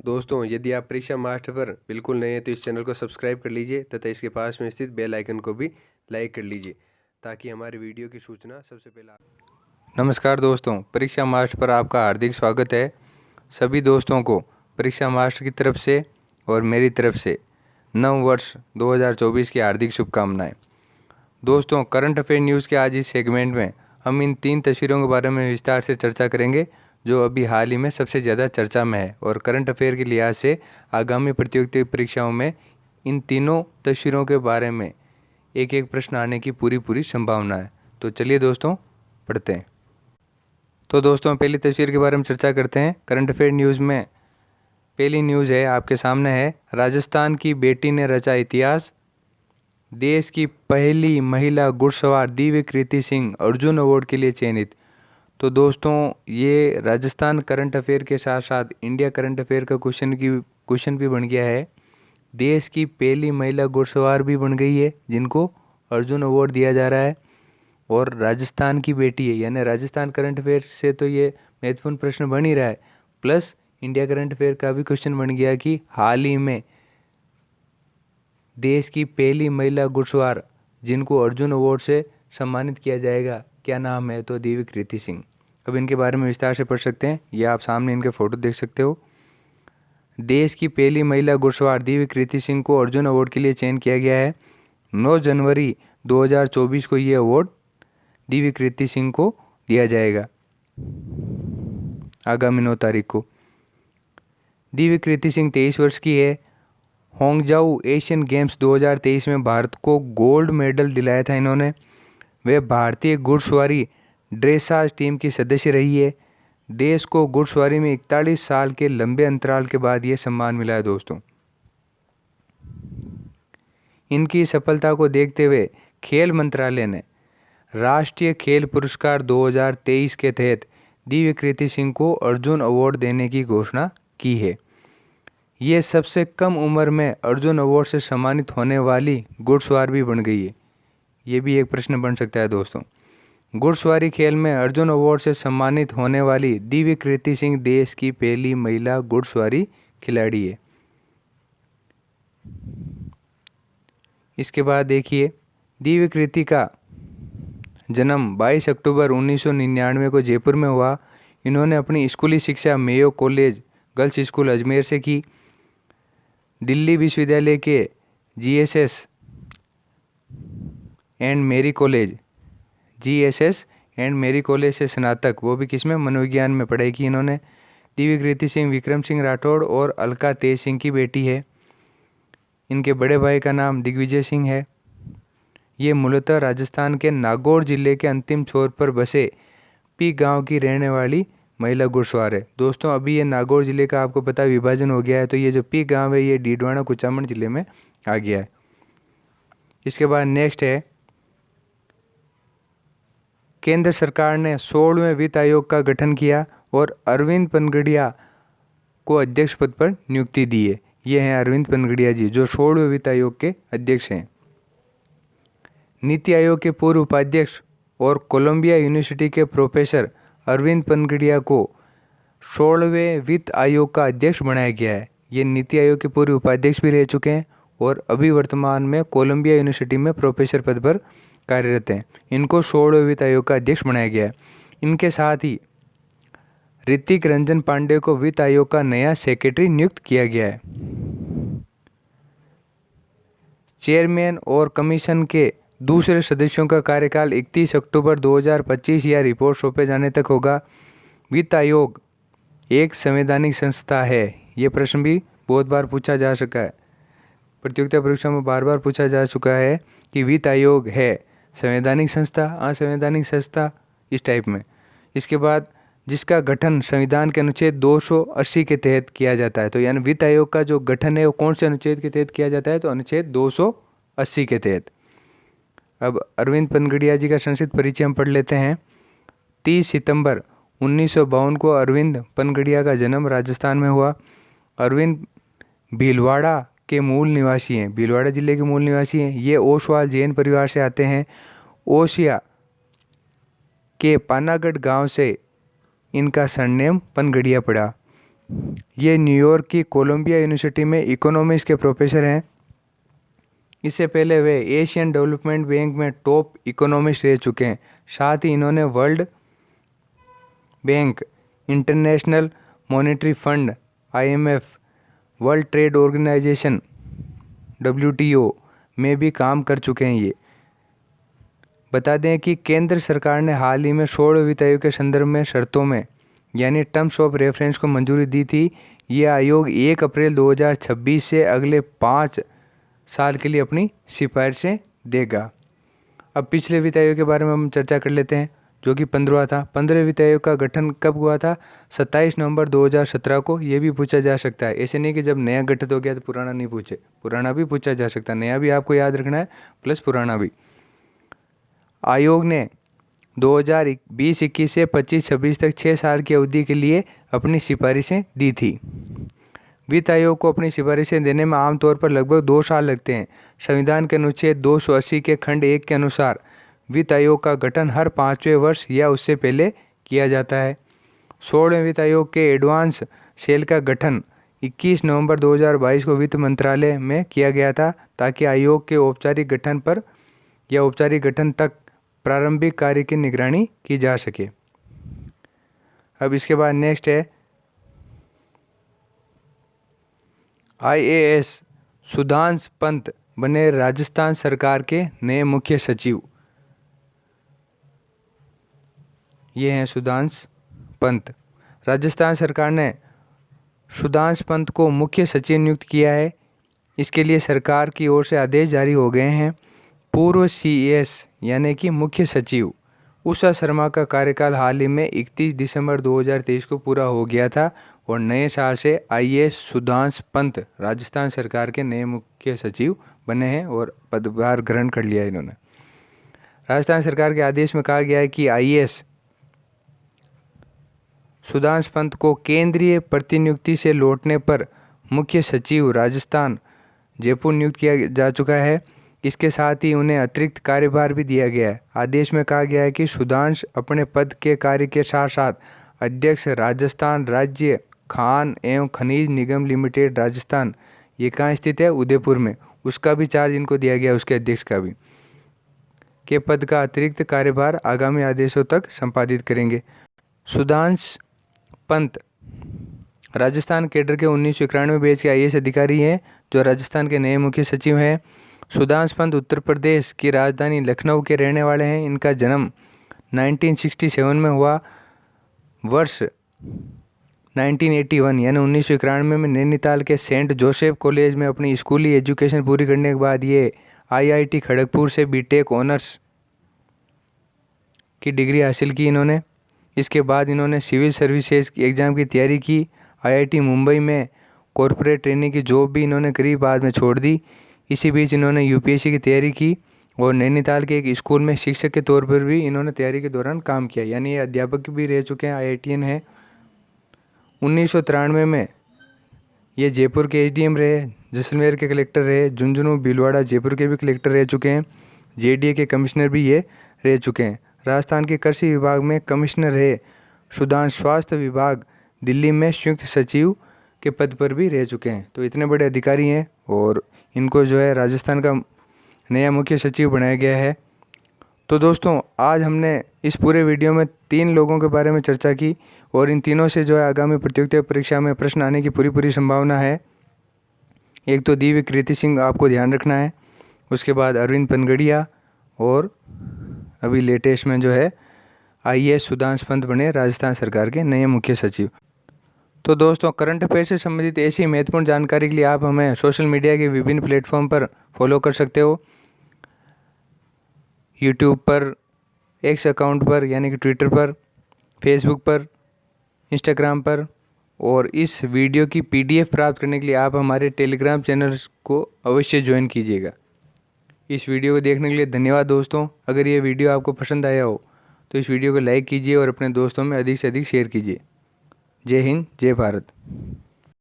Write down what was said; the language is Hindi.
दोस्तों, यदि आप परीक्षा मास्टर पर बिल्कुल नए हैं तो इस चैनल को सब्सक्राइब कर लीजिए तथा इसके पास में स्थित बेल आइकन को भी लाइक कर लीजिए ताकि हमारे वीडियो की सूचना सबसे पहले नमस्कार दोस्तों, परीक्षा मास्टर पर आपका हार्दिक स्वागत है। सभी दोस्तों को परीक्षा मास्टर की तरफ से और मेरी तरफ से नव वर्ष 2024 की हार्दिक शुभकामनाएं। दोस्तों, करंट अफेयर न्यूज़ के आज इस सेगमेंट में हम इन 3 तस्वीरों के बारे में विस्तार से चर्चा करेंगे जो अभी हाल ही में सबसे ज़्यादा चर्चा में है और करंट अफेयर के लिहाज से आगामी प्रतियोगिता परीक्षाओं में इन तीनों तस्वीरों के बारे में एक एक प्रश्न आने की पूरी संभावना है। तो चलिए दोस्तों पढ़ते हैं। तो दोस्तों, पहली तस्वीर के बारे में चर्चा करते हैं। करंट अफेयर न्यूज़ में पहली न्यूज़ है, आपके सामने है, राजस्थान की बेटी ने रचा इतिहास। देश की पहली महिला घुड़सवार दिव्य कृति सिंह अर्जुन अवार्ड के लिए चयनित। तो दोस्तों, ये राजस्थान करंट अफेयर के साथ साथ इंडिया करंट अफेयर का क्वेश्चन भी बन गया है। देश की पहली महिला घुड़सवार भी बन गई है जिनको अर्जुन अवार्ड दिया जा रहा है और राजस्थान की बेटी है, यानी राजस्थान करंट अफेयर से तो ये महत्वपूर्ण प्रश्न बन ही रहा है, प्लस इंडिया करंट अफेयर का भी क्वेश्चन बन गया कि हाल ही में देश की पहली महिला घुड़सवार जिनको अर्जुन अवार्ड से सम्मानित किया जाएगा, क्या नाम है? तो दिव्य कृति सिंह। अब इनके बारे में विस्तार से पढ़ सकते हैं, ये आप सामने इनके फ़ोटो देख सकते हो। देश की पहली महिला घुड़सवार दिव्य कृति सिंह को अर्जुन अवार्ड के लिए चयन किया गया है। 9 जनवरी 2024 को ये अवार्ड दिव्य कृति सिंह को दिया जाएगा, आगामी 9 तारीख को। दिव्य कृति सिंह 23 वर्ष की है। होंगजाऊ एशियन गेम्स 2023 में भारत को गोल्ड मेडल दिलाया था इन्होंने। वे भारतीय घुड़सवारी ड्रेसाज टीम की सदस्य रही है। देश को घुड़सवारी में 41 साल के लंबे अंतराल के बाद ये सम्मान मिला है दोस्तों। इनकी सफलता को देखते हुए खेल मंत्रालय ने राष्ट्रीय खेल पुरस्कार 2023 के तहत दिव्य कृति सिंह को अर्जुन अवार्ड देने की घोषणा की है। ये सबसे कम उम्र में अर्जुन अवार्ड से सम्मानित होने वाली घुड़सवार भी बन गई है। ये भी एक प्रश्न बन सकता है दोस्तों। घुड़सवारी खेल में अर्जुन अवार्ड से सम्मानित होने वाली दिव्य कृति सिंह देश की पहली महिला घुड़सवारी खिलाड़ी है। इसके बाद देखिए, दिव्य कृति का जन्म 22 अक्टूबर 1999 को जयपुर में हुआ। इन्होंने अपनी स्कूली शिक्षा Mayo college girls school Ajmer से की। दिल्ली विश्वविद्यालय के जीएसएस एंड मेरी कॉलेज से स्नातक, वो भी किसमें? मनोविज्ञान में पढ़ाई की इन्होंने। दिव्य कृति सिंह विक्रम सिंह राठौड़ और अलका तेज सिंह की बेटी है। इनके बड़े भाई का नाम दिग्विजय सिंह है। ये मूलतः राजस्थान के नागौर जिले के अंतिम छोर पर बसे पी गांव की रहने वाली महिला घुड़सवार है। दोस्तों, अभी ये नागौर जिले का आपको पता विभाजन हो गया है, तो ये जो पी गांव है ये डीडवाना कुचामन जिले में आ गया है। इसके बाद नेक्स्ट है, केंद्र सरकार ने 16वें वित्त आयोग का गठन किया और अरविंद पनगड़िया को अध्यक्ष पद पर नियुक्ति दी है। ये हैं अरविंद पनगड़िया जी, जो 16वें वित्त आयोग के अध्यक्ष हैं। नीति आयोग के पूर्व उपाध्यक्ष और कोलंबिया यूनिवर्सिटी के प्रोफेसर अरविंद पनगड़िया को 16वें वित्त आयोग का अध्यक्ष बनाया गया है। ये नीति आयोग के पूर्व उपाध्यक्ष भी रह चुके हैं और अभी वर्तमान में कोलंबिया यूनिवर्सिटी में प्रोफेसर पद पर कार्यरत हैं। इनको 16वें वित्त आयोग का अध्यक्ष बनाया गया है। इनके साथ ही ऋतिक रंजन पांडे को वित्त आयोग का नया सेक्रेटरी नियुक्त किया गया है। चेयरमैन और कमीशन के दूसरे सदस्यों का कार्यकाल 31 अक्टूबर 2025 या रिपोर्ट सौंपे जाने तक होगा। वित्त आयोग एक संवैधानिक संस्था है। ये प्रश्न भी बहुत बार पूछा जा चुका है, प्रतियोगिता परीक्षा में बार बार पूछा जा चुका है कि वित्त आयोग है संवैधानिक संस्था, असंवैधानिक संस्था, इस टाइप में। इसके बाद जिसका गठन संविधान के अनुच्छेद 280 के तहत किया जाता है। तो यानी वित्त आयोग का जो गठन है वो कौन से अनुच्छेद के तहत किया जाता है? तो अनुच्छेद 280 के तहत। अब अरविंद पनगड़िया जी का संक्षिप्त परिचय हम पढ़ लेते हैं। 30 सितंबर 1952 को अरविंद पनगड़िया का जन्म राजस्थान में हुआ। अरविंद भीलवाड़ा के मूल निवासी हैं, भीलवाड़ा जिले के मूल निवासी हैं। ये ओसवाल जैन परिवार से आते हैं। ओसिया के पानागढ़ गांव से इनका सरनेम पनगड़िया पड़ा। ये न्यूयॉर्क की कोलंबिया यूनिवर्सिटी में इकोनॉमिक्स के प्रोफेसर हैं। इससे पहले वे एशियन डेवलपमेंट बैंक में टॉप इकोनॉमिस्ट रह चुके हैं। साथ ही इन्होंने World Bank, International Monetary Fund IMF, World Trade Organization WTO में भी काम कर चुके हैं। ये बता दें कि केंद्र सरकार ने हाल ही में 16वें वित्त आयोग के संदर्भ में शर्तों में यानी टर्म्स ऑफ रेफरेंस को मंजूरी दी थी। ये आयोग 1 अप्रैल 2026 से अगले 5 साल के लिए अपनी सिफारिशें देगा। अब पिछले वित्त आयोग के बारे में हम चर्चा कर लेते हैं, जो कि 15वां था। 15वें वित्त आयोग का गठन कब हुआ था? 27 नवंबर 2017 को। ये भी पूछा जा सकता है। ऐसे नहीं कि जब नया गठित हो गया तो पुराना नहीं पूछे, पुराना भी पूछा जा सकता है। नया भी आपको याद रखना है प्लस पुराना भी। आयोग ने 2020-21 से 25-26 तक 6 साल की अवधि के लिए अपनी सिफारिशें दी थी। वित्त आयोग को अपनी सिफारिशें देने में आमतौर पर लगभग 2 साल लगते हैं। संविधान के अनुच्छेद 280 के खंड 1 के अनुसार वित्त आयोग का गठन हर 5वें वर्ष या उससे पहले किया जाता है। 16वें वित्त आयोग के एडवांस सेल का गठन 21 नवंबर 2022 को वित्त मंत्रालय में किया गया था, ताकि आयोग के औपचारिक गठन पर या औपचारिक गठन तक प्रारंभिक कार्य की निगरानी की जा सके। अब इसके बाद नेक्स्ट है IAS सुधांशु पंत बने राजस्थान सरकार के नए मुख्य सचिव। ये हैं सुधांशु पंत। राजस्थान सरकार ने सुधांशु पंत को मुख्य सचिव नियुक्त किया है। इसके लिए सरकार की ओर से आदेश जारी हो गए हैं। पूर्व CS यानी कि मुख्य सचिव उषा शर्मा का कार्यकाल हाल ही में 31 दिसंबर 2023 को पूरा हो गया था और नए साल से IAS सुधांशु पंत राजस्थान सरकार के नए मुख्य सचिव बने हैं और पदभार ग्रहण कर लिया इन्होंने। राजस्थान सरकार के आदेश में कहा गया है कि IAS सुधांशु पंत को केंद्रीय प्रतिनियुक्ति से लौटने पर मुख्य सचिव राजस्थान जयपुर नियुक्त किया जा चुका है। इसके साथ ही उन्हें अतिरिक्त कार्यभार भी दिया गया है। आदेश में कहा गया है कि सुधांशु अपने पद के कार्य के साथ साथ अध्यक्ष राजस्थान राज्य खान एवं खनिज निगम लिमिटेड राजस्थान, ये कहाँ स्थित है? उदयपुर में, उसका भी चार्ज इनको दिया गया, उसके अध्यक्ष का भी, के पद का अतिरिक्त कार्यभार आगामी आदेशों तक संपादित करेंगे। सुधांशु पंत राजस्थान कैडर के 1991 बैच के IAS अधिकारी हैं, जो राजस्थान के नए मुख्य सचिव हैं। सुधांशु पंत उत्तर प्रदेश की राजधानी लखनऊ के रहने वाले हैं। इनका जन्म 1967 में हुआ। वर्ष 1981 यानी 1991 में नैनीताल के सेंट जोसेफ कॉलेज में अपनी स्कूली एजुकेशन पूरी करने के बाद ये IIT खड़गपुर से BTech ऑनर्स की डिग्री हासिल की इन्होंने। इसके बाद इन्होंने सिविल सर्विसेज की एग्ज़ाम की तैयारी की। IIT मुंबई में कॉरपोरेट ट्रेनिंग की जॉब भी इन्होंने करी, बाद में छोड़ दी। इसी बीच इन्होंने UPSC की तैयारी की और नैनीताल के एक स्कूल में शिक्षक के तौर पर भी इन्होंने तैयारी के दौरान काम किया, यानी ये अध्यापक भी रह चुके हैं, IITian हैं। 1993 में ये जयपुर के SDM रहे, जैसलमेर के कलेक्टर रहे, झुंझुनू भीलवाड़ा जयपुर के भी कलेक्टर रह चुके हैं। JDA के कमिश्नर भी ये रह चुके हैं। राजस्थान के कृषि विभाग में कमिश्नर रहे। सुधांशु स्वास्थ्य विभाग दिल्ली में संयुक्त सचिव के पद पर भी रह चुके हैं। तो इतने बड़े अधिकारी हैं और इनको जो है राजस्थान का नया मुख्य सचिव बनाया गया है। तो दोस्तों, आज हमने इस पूरे वीडियो में 3 लोगों के बारे में चर्चा की और इन तीनों से जो है आगामी प्रतियोगिता परीक्षा में प्रश्न आने की पूरी संभावना है। एक तो दिव्य कीर्ति सिंह आपको ध्यान रखना है, उसके बाद अरविंद पनगड़िया और अभी लेटेस्ट में जो है IAS सुधांशु पंत बने राजस्थान सरकार के नए मुख्य सचिव। तो दोस्तों, करंट अफेयर से संबंधित ऐसी महत्वपूर्ण जानकारी के लिए आप हमें सोशल मीडिया के विभिन्न प्लेटफॉर्म पर फॉलो कर सकते हो। यूट्यूब पर, X अकाउंट पर यानी कि ट्विटर पर, फेसबुक पर, इंस्टाग्राम पर, और इस वीडियो की PDF प्राप्त करने के लिए आप हमारे टेलीग्राम चैनल को अवश्य ज्वाइन कीजिएगा। इस वीडियो को देखने के लिए धन्यवाद दोस्तों। अगर ये वीडियो आपको पसंद आया हो तो इस वीडियो को लाइक कीजिए और अपने दोस्तों में अधिक से अधिक शेयर कीजिए। जय हिंद, जय भारत।